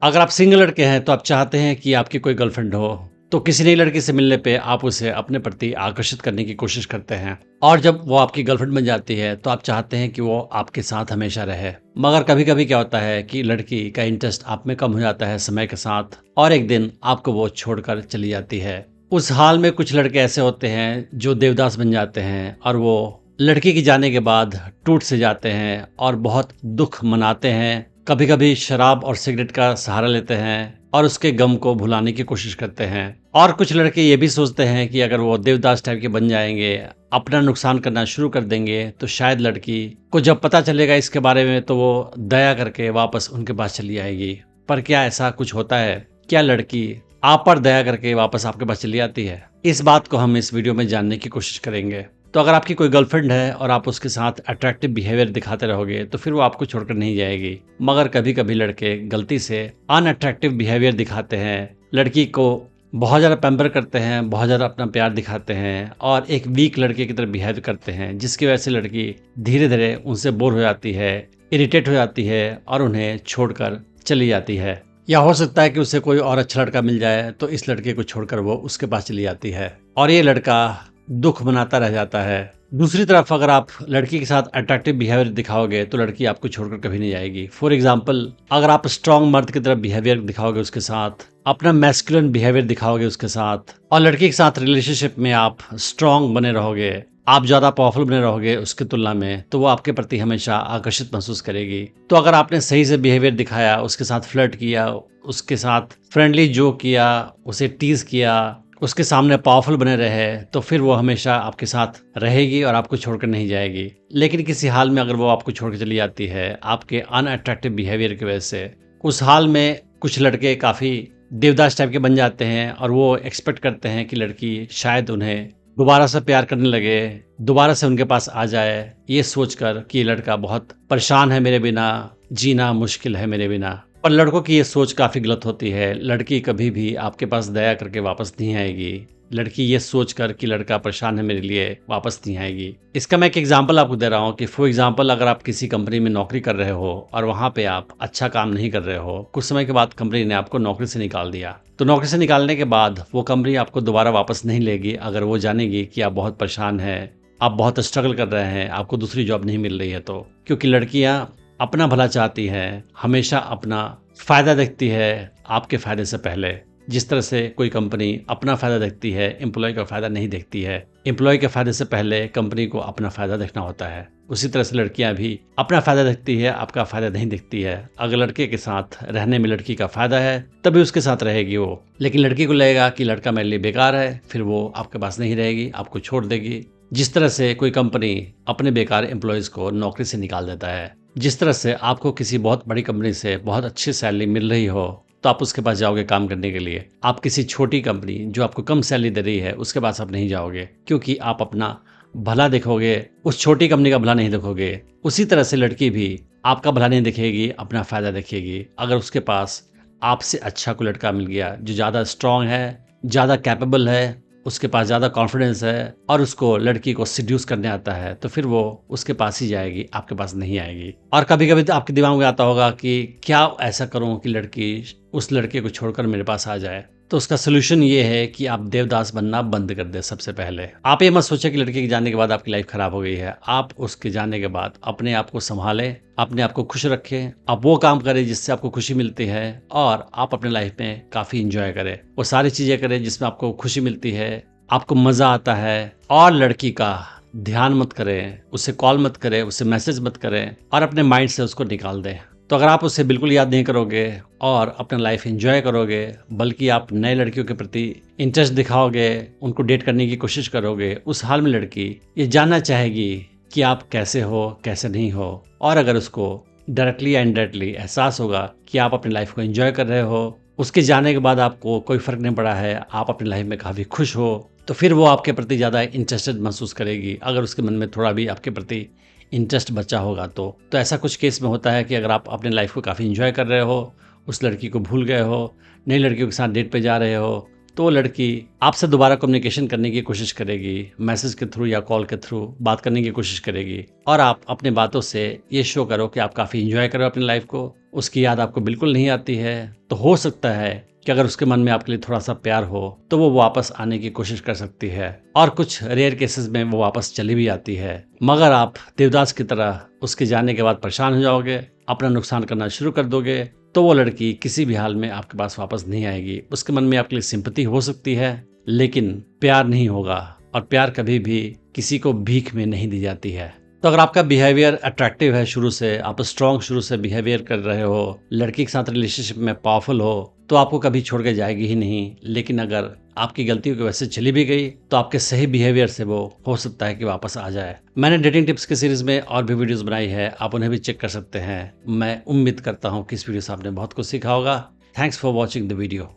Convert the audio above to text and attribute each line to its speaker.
Speaker 1: अगर आप सिंगल लड़के हैं तो आप चाहते हैं कि आपकी कोई गर्लफ्रेंड हो, तो किसी नई लड़की से मिलने पे आप उसे अपने प्रति आकर्षित करने की कोशिश करते हैं और जब वो आपकी गर्लफ्रेंड बन जाती है तो आप चाहते हैं कि वो आपके साथ हमेशा रहे। मगर कभी कभी क्या होता है कि लड़की का इंटरेस्ट आप में कम हो जाता है समय के साथ और एक दिन आपको वो छोड़कर चली जाती है। उस हाल में कुछ लड़के ऐसे होते हैं जो देवदास बन जाते हैं और वो लड़की के जाने के बाद टूट से जाते हैं और बहुत दुख मनाते हैं। कभी कभी शराब और सिगरेट का सहारा लेते हैं और उसके गम को भुलाने की कोशिश करते हैं। और कुछ लड़के ये भी सोचते हैं कि अगर वो देवदास टाइप के बन जाएंगे, अपना नुकसान करना शुरू कर देंगे, तो शायद लड़की को जब पता चलेगा इसके बारे में तो वो दया करके वापस उनके पास चली आएगी। पर क्या ऐसा कुछ होता है? क्या लड़की आप पर दया करके वापस आपके पास चली आती है? इस बात को हम इस वीडियो में जानने की कोशिश करेंगे। तो अगर आपकी कोई गर्लफ्रेंड है और आप उसके साथ अट्रैक्टिव बिहेवियर दिखाते रहोगे तो फिर वो आपको छोड़कर नहीं जाएगी। मगर कभी कभी लड़के गलती से अनअट्रैक्टिव बिहेवियर दिखाते हैं, लड़की को बहुत ज़्यादा पैम्पर करते हैं, बहुत ज़्यादा अपना प्यार दिखाते हैं और एक वीक लड़के की तरह बिहेव करते हैं, जिसकी वजह से लड़की धीरे धीरे उनसे बोर हो जाती है, इरिटेट हो जाती है और उन्हें छोड़कर चली जाती है। या हो सकता है कि उसे कोई और अच्छा लड़का मिल जाए तो इस लड़के को छोड़कर वो उसके पास चली जाती है और ये लड़का दुख मनाता रह जाता है। दूसरी तरफ अगर आप लड़की के साथ अट्रैक्टिव बिहेवियर दिखाओगे तो लड़की आपको छोड़कर कभी नहीं जाएगी। फॉर एग्जाम्पल, अगर आप स्ट्रांग मर्द की तरफ बिहेवियर दिखाओगे उसके साथ, अपना मैस्कुलिन बिहेवियर दिखाओगे उसके साथ और लड़की के साथ रिलेशनशिप में आप स्ट्रांग बने रहोगे, आप ज्यादा पावरफुल बने रहोगे उसकी तुलना में, तो वो आपके प्रति हमेशा आकर्षित महसूस करेगी। तो अगर आपने सही से बिहेवियर दिखाया, उसके साथ फ्लर्ट किया, उसके साथ फ्रेंडली जोक किया, उसे टीज किया, उसके सामने पावरफुल बने रहे, तो फिर वो हमेशा आपके साथ रहेगी और आपको छोड़कर नहीं जाएगी। लेकिन किसी हाल में अगर वो आपको छोड़कर चली जाती है आपके अनअट्रैक्टिव बिहेवियर की वजह से, उस हाल में कुछ लड़के काफ़ी देवदास टाइप के बन जाते हैं और वो एक्सपेक्ट करते हैं कि लड़की शायद उन्हें दोबारा से प्यार करने लगे, दोबारा से उनके पास आ जाए, ये सोचकर कि लड़का बहुत परेशान है मेरे बिना, जीना मुश्किल है मेरे बिना। पर लड़कों की ये सोच काफ़ी गलत होती है। लड़की कभी भी आपके पास दया करके वापस नहीं आएगी। लड़की ये सोच कर कि लड़का परेशान है मेरे लिए, वापस नहीं आएगी। इसका मैं एक एग्जांपल आपको दे रहा हूँ कि फॉर एग्जांपल, अगर आप किसी कंपनी में नौकरी कर रहे हो और वहाँ पे आप अच्छा काम नहीं कर रहे हो, कुछ समय के बाद कंपनी ने आपको नौकरी से निकाल दिया, तो नौकरी से निकालने के बाद वो कंपनी आपको दोबारा वापस नहीं लेगी अगर वो जानेगी कि आप बहुत परेशान हैं, आप बहुत स्ट्रगल कर रहे हैं, आपको दूसरी जॉब नहीं मिल रही है। तो क्योंकि लड़कियां अपना भला चाहती हैं, हमेशा अपना फायदा देखती है आपके फायदे से पहले। जिस तरह से कोई कंपनी अपना फायदा देखती है, एम्प्लॉय का फायदा नहीं देखती है। एम्प्लॉय के फायदे से पहले कंपनी को अपना फायदा देखना होता है। उसी तरह से लड़कियां भी अपना फायदा देखती है, आपका फायदा नहीं देखती है। अगर लड़के के साथ रहने में लड़की का फायदा है तभी उसके साथ रहेगी वो, लेकिन लड़की को लगेगा कि लड़का मेरे लिए बेकार है, फिर वो आपके पास नहीं रहेगी, आपको छोड़ देगी। जिस तरह से कोई कंपनी अपने बेकार एम्प्लॉयज को नौकरी से निकाल देता है, जिस तरह से आपको किसी बहुत बड़ी कंपनी से बहुत अच्छी सैलरी मिल रही हो तो आप उसके पास जाओगे काम करने के लिए। आप किसी छोटी कंपनी जो आपको कम सैलरी दे रही है उसके पास आप नहीं जाओगे, क्योंकि आप अपना भला देखोगे, उस छोटी कंपनी का भला नहीं देखोगे। उसी तरह से लड़की भी आपका भला नहीं देखेगी, अपना फायदा देखेगी। अगर उसके पास आपसे अच्छा कोई लड़का मिल गया जो ज़्यादा स्ट्रांग है, ज़्यादा कैपेबल है, उसके पास ज़्यादा कॉन्फिडेंस है और उसको लड़की को सिड्यूस करने आता है, तो फिर वो उसके पास ही जाएगी, आपके पास नहीं आएगी। और कभी कभी तो आपके दिमाग में आता होगा कि क्या ऐसा करूं कि लड़की उस लड़के को छोड़कर मेरे पास आ जाए। तो उसका सोल्यूशन ये है कि आप देवदास बनना बंद कर दे। सबसे पहले आप ये मत सोचें कि लड़के के जाने के बाद आपकी लाइफ खराब हो गई है। आप उसके जाने के बाद अपने आप को संभालें, अपने आप को खुश रखें, आप वो काम करें जिससे आपको खुशी मिलती है और आप अपने लाइफ में काफ़ी इंजॉय करें। वो सारी चीज़ें करें जिसमें आपको खुशी मिलती है, आपको मज़ा आता है। और लड़की का ध्यान मत करें, उसे कॉल मत करें, उसे मैसेज मत करें और अपने माइंड से उसको निकाल दें। तो अगर आप उसे बिल्कुल याद नहीं करोगे और अपना लाइफ एंजॉय करोगे, बल्कि आप नए लड़कियों के प्रति इंटरेस्ट दिखाओगे, उनको डेट करने की कोशिश करोगे, उस हाल में लड़की ये जानना चाहेगी कि आप कैसे हो, कैसे नहीं हो। और अगर उसको डायरेक्टली या इनडायरेक्टली एहसास होगा कि आप अपनी लाइफ को एंजॉय कर रहे हो, उसके जाने के बाद आपको कोई फ़र्क नहीं पड़ा है, आप अपनी लाइफ में काफ़ी खुश हो, तो फिर वो आपके प्रति ज़्यादा इंटरेस्टेड महसूस करेगी। अगर उसके मन में थोड़ा भी आपके प्रति इंटरेस्ट बचा होगा तो ऐसा कुछ केस में होता है कि अगर आप अपने लाइफ को काफ़ी इंजॉय कर रहे हो, उस लड़की को भूल गए हो, नई लड़कियों के साथ डेट पे जा रहे हो, तो वो लड़की आपसे दोबारा कम्युनिकेशन करने की कोशिश करेगी, मैसेज के थ्रू या कॉल के थ्रू बात करने की कोशिश करेगी। और आप अपने बातों से ये शो करो कि आप काफ़ी इंजॉय करो अपनी लाइफ को, उसकी याद आपको बिल्कुल नहीं आती है। तो हो सकता है कि अगर उसके मन में आपके लिए थोड़ा सा प्यार हो तो वो वापस आने की कोशिश कर सकती है, और कुछ रेयर केसेस में वो वापस चली भी आती है। मगर आप देवदास की तरह उसके जाने के बाद परेशान हो जाओगे, अपना नुकसान करना शुरू कर दोगे, तो वो लड़की किसी भी हाल में आपके पास वापस नहीं आएगी। उसके मन में आपके लिए सिंपैथी हो सकती है, लेकिन प्यार नहीं होगा, और प्यार कभी भी किसी को भीख में नहीं दी जाती है। तो अगर आपका बिहेवियर अट्रैक्टिव है, शुरू से आप स्ट्रॉन्ग शुरू से बिहेवियर कर रहे हो, लड़की के साथ रिलेशनशिप में पावरफुल हो, तो आपको कभी छोड़ के जाएगी ही नहीं। लेकिन अगर आपकी गलतियों की वजह से चली भी गई तो आपके सही बिहेवियर से वो हो सकता है कि वापस आ जाए। मैंने डेटिंग टिप्स की सीरीज में और भी वीडियोस बनाई है, आप उन्हें भी चेक कर सकते हैं। मैं उम्मीद करता हूँ कि इस वीडियो से आपने बहुत कुछ सीखा होगा। Thanks for watching the video.